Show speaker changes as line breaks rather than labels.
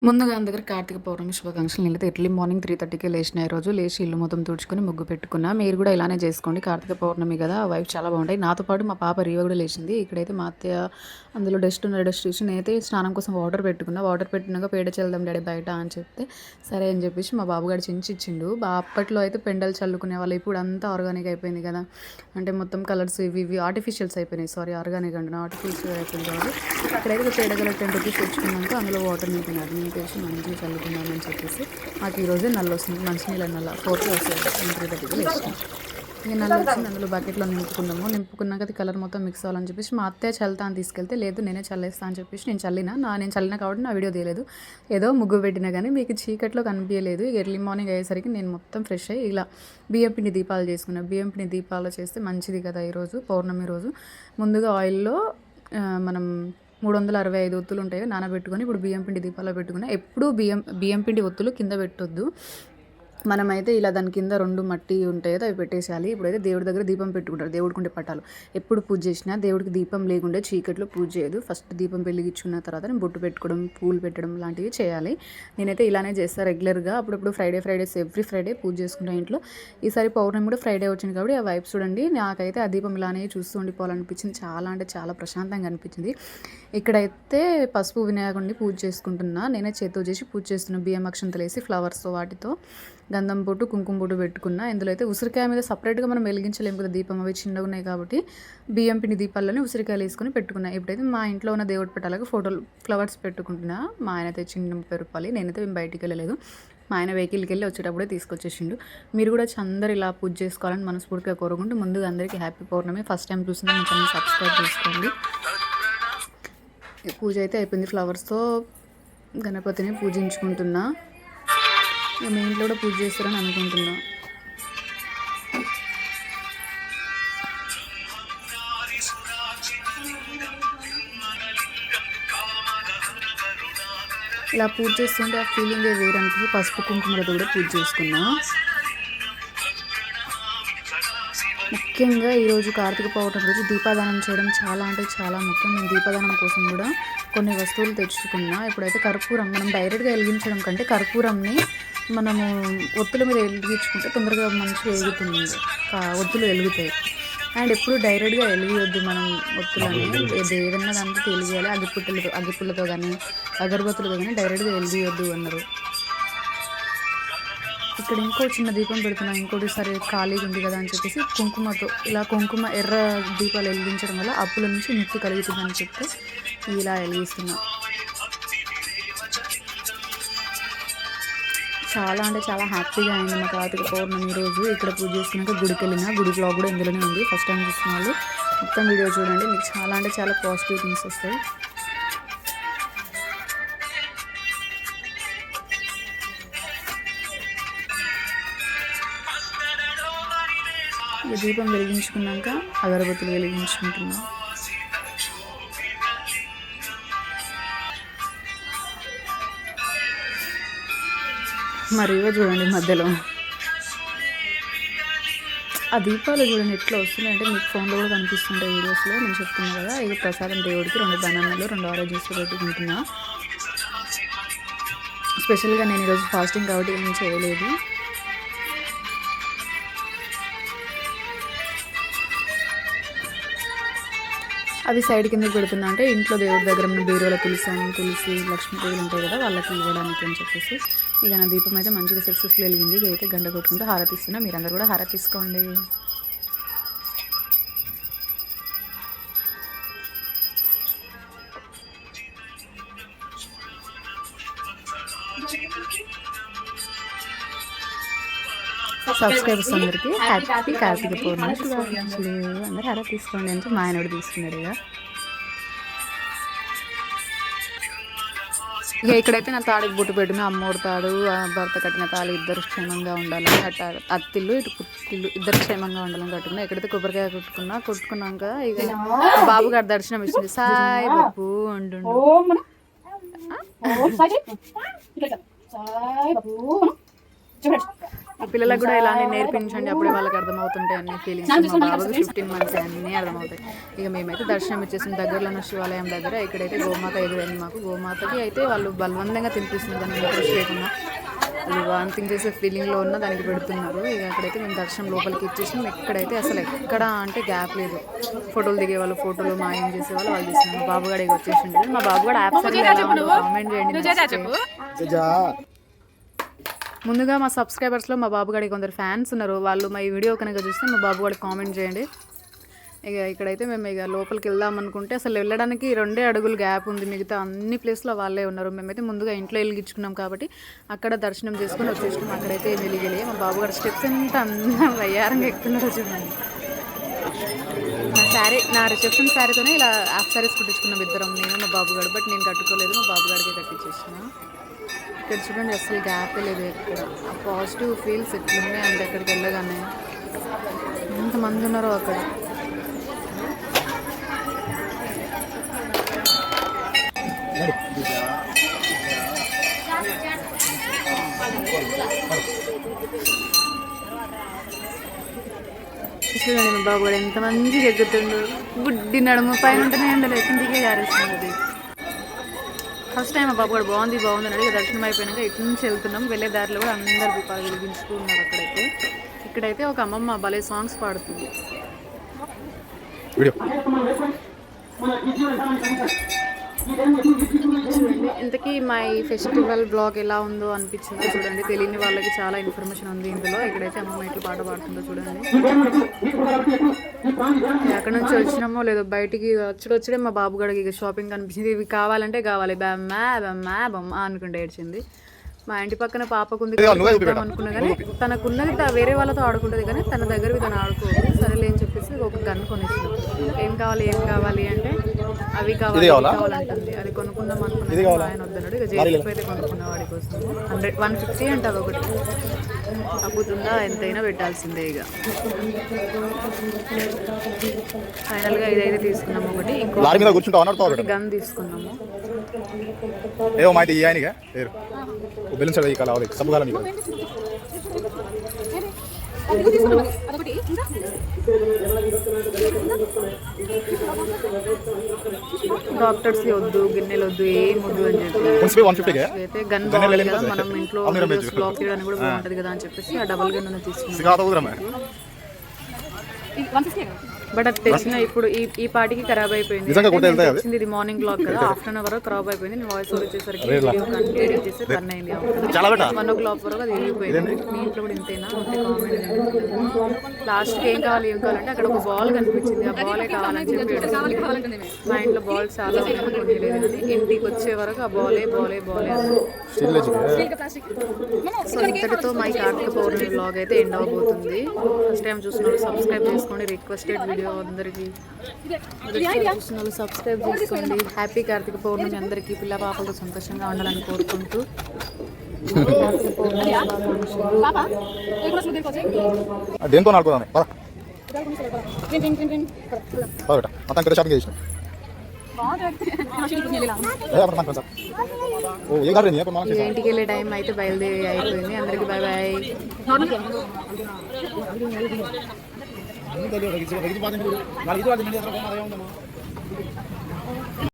ముందుగా అందరికి కార్తీక పౌర్ణమి శుభాకాంక్షలు. నేనైతే ఎర్లీ మార్నింగ్ 3:30కే లేచిన ఈరోజు లేచి ఇల్లు మొత్తం తుడుచుకొని ముగ్గు పెట్టుకున్నా. మీరు కూడా ఇలానే చేసుకోండి. కార్తీక పౌర్ణమి కదా, ఆ వైఫ్ చాలా బాగుంటాయి. నాతో పాటు మా పాప రీవ కూడా లేచింది. ఇక్కడైతే మా అత్తయ్య అందులో డస్ట్ చూసి నేనైతే స్నానం కోసం వాటర్ పెట్టుకున్నా. వాటర్ పెట్టినాక పేడ చల్లుదాం డాడీ బయట అని చెప్తే సరే అని చెప్పేసి మా బాబుగాడు చించి ఇచ్చిండు. అప్పట్లో అయితే పెండలు చల్లుకునే వాళ్ళు, ఇప్పుడు అంతా ఆర్గానిక్ అయిపోయింది కదా, అంటే మొత్తం కలర్స్ ఇవి ఆర్టిఫిషియల్స్ అయిపోయినాయి. సారీ, ఆర్గానిక్ అంటే ఆర్టిఫిషియల్ అయిపోయింది కాబట్టి ఇక్కడైతే పేడగల 10 రూపీస్ తెచ్చుకున్నాక అందులో వాటర్ నింపినారు. నింపేసి మంచిగా చల్లుకున్నామని చెప్పేసి మాకు ఈరోజే నల్ల వస్తుంది, మంచినీళ్ళ నల్ల 4కి వస్తుంది. 3:30కి లేచినాం. ఇక నల్ల వచ్చింది, అందులో బకెట్లో నింపుకున్నాము. నింపుకున్నాక అది కలర్ మొత్తం మిక్స్ అవ్వాలని చెప్పేసి మా అత్తయ్య చల్లుతా అని తీసుకెళ్తే లేదు నేనే చల్లేస్తా అని చెప్పేసి నేను చల్లినా కాబట్టి నా వీడియో తీయలేదు. ఏదో ముగ్గు పెట్టినా కానీ మీకు చీకట్లో కనిపించలేదు. ఎర్లీ మార్నింగ్ అయ్యేసరికి నేను మొత్తం ఫ్రెష్ అయ్యి ఇలా బియ్యం పిండి దీపాలు చేసుకున్నాను. బియ్యం పిండి దీపాలు చేస్తే మంచిది కదా ఈరోజు పౌర్ణమి రోజు. ముందుగా ఆయిల్లో మనం 365 ఒత్తులు ఉంటాయి నానబెట్టుకొని ఇప్పుడు బియ్యం పిండి దీపాల్లో పెట్టుకుని, ఎప్పుడూ బియ్యం పిండి ఒత్తులు కింద పెట్టొద్దు. మనమైతే ఇలా దాని కింద 2 మట్టి ఉంటాయి కదా, అవి పెట్టేసేయాలి. ఇప్పుడైతే దేవుడి దగ్గర దీపం పెట్టుకుంటారు, దేవుడికి ఉండే పట్టాలు. ఎప్పుడు పూజ చేసినా దేవుడికి దీపం లేకుండే చీకట్లో పూజ చేయదు. ఫస్ట్ దీపం వెలిగించుకున్న తర్వాత బొట్టు పెట్టుకోవడం, పూలు పెట్టడం లాంటివి చేయాలి. నేనైతే ఇలానే చేస్తాను రెగ్యులర్గా. అప్పుడప్పుడు ఫ్రైడేస్ ఎవ్రీ ఫ్రైడే పూజ చేసుకుంటాను ఇంట్లో. ఈసారి పౌర్ణమి కూడా ఫ్రైడే వచ్చింది కాబట్టి ఆ వైపు చూడండి. నాకైతే ఆ దీపం ఇలానే చూస్తూ ఉండిపోవాలనిపించింది. చాలా అంటే చాలా ప్రశాంతంగా అనిపించింది. ఇక్కడైతే పసుపు వినాయకుడిని పూజ చేసుకుంటున్నా. నేనే చేతితో చేసి పూజ చేస్తున్నాను. బియ్యం అక్షంతలు వేసి ఫ్లవర్స్తో వాటితో గంధం బొట్టు కుంకుమ బొట్టు పెట్టుకున్నా. ఇందులో అయితే ఉసిరికాయ మీద సపరేట్గా మనం వెలిగించలేము కదా దీపం, అవి చిన్నగా ఉన్నాయి కాబట్టి బియ్యం పిండి దీపాలని ఉసిరికాయలు వేసుకొని పెట్టుకున్నా. ఇప్పుడైతే మా ఇంట్లో ఉన్న దేవుడి పెట్టాలకు ఫోటోలు ఫ్లవర్స్ పెట్టుకుంటున్నా. మా ఆయన తెచ్చిండు 30 రూపాయలు. నేనైతే బయటికి వెళ్ళలేదు, మా ఆయన వెహికల్కి వెళ్ళి వచ్చేటప్పుడే తీసుకొచ్చేసిండు. మీరు కూడా అందరు ఇలా పూజ చేసుకోవాలని మనస్ఫూర్తిగా కోరుకుంటూ ముందుగా అందరికీ హ్యాపీ పౌర్ణమి. ఫస్ట్ టైం చూసినా మీ ఛానల్ సబ్స్క్రైబ్ చేసుకోండి. పూజ అయితే అయిపోయింది. ఫ్లవర్స్తో గణపతిని పూజించుకుంటున్నా. మీ ఇంట్లో కూడా పూజ చేస్తారని అనుకుంటున్నా. ఇలా పూజ చేస్తుంటే ఆ ఫీలింగ్ వేరే అనిపిస్తుంది. పసుపు కుంకుమలతో కూడా పూజ చేసుకున్నా. ముఖ్యంగా ఈరోజు కార్తీక పౌర్ణమి రోజు దీపాదానం చేయడం చాలా అంటే చాలా ముఖ్యం. నేను దీపాదానం కోసం కూడా కొన్ని వస్తువులు తెచ్చుకున్నా. ఇప్పుడైతే కర్పూరం, మనం డైరెక్ట్గా వెలిగించడం కంటే కర్పూరంని మనము ఒత్తుల మీద వెలిగించుకుంటే తొందరగా మంచిగా వెలుగుతుంది, ఒత్తులు వెలుగుతాయి. అండ్ ఎప్పుడు డైరెక్ట్గా వెలిగియొద్దు మనం ఒత్తులని, ఏదన్నా దాంతో వెలిగేయాలి. అగ్గిపుల్లతో కానీ అగరబత్తులతో కానీ డైరెక్ట్గా వెలిగియొద్దు అన్నారు. ఇక్కడ ఇంకో చిన్న దీపం పెడుతున్నాను. ఇంకోటి సరే ఖాళీగా ఉంది కదా అని చెప్పేసి కుంకుమతో ఇలా ఎర్ర దీపాలు వెలిగించడం వల్ల అప్పుల నుంచి ముక్తి కలుగుతుందని చెప్తే ఇలా వెలిగిస్తున్నా. చాలా అంటే చాలా హ్యాపీగా అయింది మా కార్తీక పౌర్ణమి రోజు. ఇక్కడ పూజ చేసుకున్నాక గుడికి వెళ్ళిన, గుడి బ్లాగ్ కూడా ఇందులోనే ఉంది. ఫస్ట్ టైం చూసిన వాళ్ళు మొత్తం వీడియో చూడండి, మీకు చాలా అంటే చాలా పాజిటివ్ థింగ్స్ వస్తాయి. దీపం వెలిగించుకున్నాక అగరబత్తులు వెలిగించుకుంటున్నాం. మరియు చూడండి మధ్యలో ఆ దీపాలు చూడండి ఎట్లా వస్తున్నాయి అంటే మీకు ఫోన్లో కూడా కనిపిస్తుంటాయి వీడియోస్లో. నేను చెప్తున్నాను కదా, ఇది ప్రసాదం దేవుడికి 2 బనానాలు 2 ఆరెంజెస్ పెట్టుకుంటున్నా. స్పెషల్గా నేను ఈరోజు ఫాస్టింగ్ కాబట్టి ఏం చేయలేదు. అవి సైడ్ కింద పెడుతున్నా అంటే ఇంట్లో దేవుడి దగ్గర ఉన్న బీరువాల తులసి లక్ష్మీదేవులు ఉంటాయి కదా, వాళ్ళకి ఇవ్వడానికి అని చెప్పేసి. ఇక నా దీపం అయితే మంచిగా సక్సెస్ఫుల్ వెలిగింది. ఇక అయితే గంట కొట్టుకుంటూ హారతి ఇస్తున్నా. మీరందరూ కూడా హారతి తీసుకోండి. సబ్స్క్రైబర్స్ అందరికీ హ్యాపీ కార్తీక పౌర్ణమి శుభాకాంక్షలు. అందరూ హారతి తీసుకోండి అంటే మా ఆయన కూడా తీసుకున్నాడు. ఇక ఇక్కడైతే నా తాడికి బొట్టు పెట్టిన అమ్మోడు తాడు, భర్త కట్టిన తాళి ఇద్దరు క్షేమంగా ఉండాలని అత్తిల్లు ఇటు పుట్టిల్లు ఇద్దరు క్షేమంగా ఉండాలని కట్టుకున్నా. ఎక్కడైతే కొబ్బరికాయ కొట్టుకున్నాక ఇక బాబు గారి దర్శనం ఇచ్చింది. సాయి బాబు అంటుండు. పిల్లలకు కూడా ఇలానే నేర్పించండి, అప్పుడే వాళ్ళకి అర్థమవుతుంటాయి అన్ని ఫీలింగ్స్. మా బాబుకి 15 months అన్నీ అర్థమవుతాయి. ఇక మేమైతే దర్శనం ఇచ్చేసిన దగ్గరలో ఉన్న శివాలయం దగ్గర ఇక్కడైతే గోమాత ఎదురైంది మాకు. గోమాతకి అయితే వాళ్ళు బలవంతంగా తినిపిస్తున్నారు, దాన్ని ఇంట్రెస్ట్ లేకుండా అది వాంతింగ్ చేసే ఫీలింగ్లో ఉన్న దానికి పెడుతున్నారు. ఇక అక్కడైతే మేము దర్శనం లోపలికి ఇచ్చేసినాం. ఎక్కడైతే అసలు ఎక్కడ అంటే గ్యాప్ లేదు. ఫోటోలు దిగేవాళ్ళు ఫోటోలు, మాయం చేసేవాళ్ళు వాళ్ళు తీసినారు. మా బాబు గడికి వచ్చేసింది. మా బాబు కూడా యాప్ కామెంట్ చేయండి. ముందుగా మా సబ్స్క్రైబర్స్లో మా బాబు గడికి కొందరు ఫ్యాన్స్ ఉన్నారు. వాళ్ళు మా ఈ వీడియో కనుక చూస్తే మా బాబు గడికి కామెంట్ చేయండి. ఇక ఇక్కడైతే మేము ఇక లోపలికి వెళ్దాం అనుకుంటే అసలు వెళ్ళడానికి 2 అడుగులు గ్యాప్ ఉంది. మిగతా అన్ని ప్లేస్లో వాళ్ళే ఉన్నారు. మేమైతే ముందుగా ఇంట్లో వెలిగించుకున్నాం కాబట్టి అక్కడ దర్శనం చేసుకుని వచ్చేసినాం. అక్కడైతే వెలిగిలే. మా బాబు గారు స్టెప్స్ ఎంత వయ్యారంగా ఎక్కుతున్నారో చూడండి. నా రిసెప్షన్ శారీతోనే ఇలా హాఫ్ శారీస్ కుట్టించుకున్నాం ఇద్దరం, నేను మా బాబు గారు. బట్ నేను కట్టుకోలేదు, మా బాబు గారికి కట్టించేసిన. ఇక్కడ చూడండి అసలు గ్యాప్ లేదు ఎక్కడ. ఆ పాజిటివ్ ఫీల్స్ ఎట్లున్నాయి అంటే అక్కడికి వెళ్ళగానే ఎంతమంది ఉన్నారో అక్కడ. చూడండి మా బాబు కూడా ఎంత మంచిగా ఎగ్గుతుండు. గుడ్డి నడుము పైన ఉంటేనే ఎండలు కిందికే జారేస్తుంది. ఫస్ట్ టైం మా బాబు కూడా బాగుంది అన్నాడు. దర్శనం అయిపోయినాక ఇటు నుంచి వెళ్తున్నాం. వెళ్ళే దారిలో కూడా అందరు దీపాలు వెలిగించుతూ ఉన్నారు. ఇక్కడైతే ఒక అమ్మమ్మ భలే సాంగ్స్ పాడుతుంది. చూడండి ఇంతకీ మా ఈ ఫెస్టివల్ బ్లాగ్ ఎలా ఉందో అనిపించిందో చూడండి. తెలియని వాళ్ళకి చాలా ఇన్ఫర్మేషన్ ఉంది ఇందులో. ఇక్కడైతే అమ్మమ్మ ఎట్లా పాట పాడుతుందో చూడండి. ఎక్కడి నుంచి వచ్చినామో లేదో బయటికి వచ్చుడే మా బాబు గడికి ఇక షాపింగ్ అనిపించింది. ఇవి కావాలంటే కావాలి, బొమ్మ బొమ్మ బొమ్మ అనుకుంటే ఏడ్చింది. మా ఇంటి పక్కన పాపకుంది అనుకున్నా కానీ తనకున్నది వేరే వాళ్ళతో ఆడుకుంటుంది కానీ తన దగ్గర తను ఆడుకోదు. సరేలే అని చెప్పేసి ఒక గన్ కొనేసింది. ఏం కావాలి అంటే అవి కావాలంటుంది. అది కొనుక్కుందాం అనుకున్నా ఆయన వద్దన్నాడు. ఇక జేబుకి అయితే కొనుక్కున్న వాడి కోసం 150 అంటే అది ఒకటి తగ్గుతుందా, ఎంతైనా పెట్టాల్సిందే. ఇక ఫైనల్గా ఇదైతే తీసుకున్నాము. ఒకటి ఇంకో గన్ తీసుకున్నాము. డాక్టర్స్ వద్దు, గిన్నెలు వద్దు, ఏం వద్దు అని చెప్పి అయితే గన్ బాగుంది కదా, మనం ఇంట్లో బ్లాక్ చేయడానికి కూడా బాగుంటుంది కదా అని చెప్పేసి ఆ డబల్ గన్ తీసుకున్నాం. బట్ అది తెచ్చిన ఇప్పుడు ఈ పాటికి ఖరాబ్ అయిపోయింది. ఇది మార్నింగ్ బ్లాగ్ కదా, ఆఫ్టర్నూన్ వరకు ఖరాబ్ అయిపోయింది. నేను వాయిస్ ఓవర్ వచ్చేసరికి ఎడిట్ చేసి రన్ అయింది. 1 o'clock వరకు అది వెళ్ళిపోయింది. మీ ఇంట్లో కూడా ఇంతేనా ఉంటే కామెంట్. లాస్ట్కి ఏం కావాలంటే అక్కడ ఒక బాల్ కనిపించింది. ఆ బాలే కావాలని చెప్పి మా ఇంట్లో బాల్ చాలా కొన్ని లేదు. ఇంటికి వచ్చే వరకు ఆ బాలే సో ఇంతటితో మా కార్తీక పౌర్ణమి బ్లాగ్ అయితే ఎండ్ అవబోతుంది. ఫస్ట్ టైం చూసిన సబ్స్క్రైబ్ చేసుకోండి. రిక్వెస్టెడ్ వీడియో అందరికీ చూసిన సబ్స్క్రైబ్ చేసుకోండి. హ్యాపీ కార్తీక పౌర్ణమి అందరికీ. పిల్ల పాపలతో సంతోషంగా ఉండాలని కోరుకుంటూ ఇంటికి వెళ్ళే టైం అయితే బయలుదేరి అయిపోయింది. అందరికి బాయ్ బాయ్.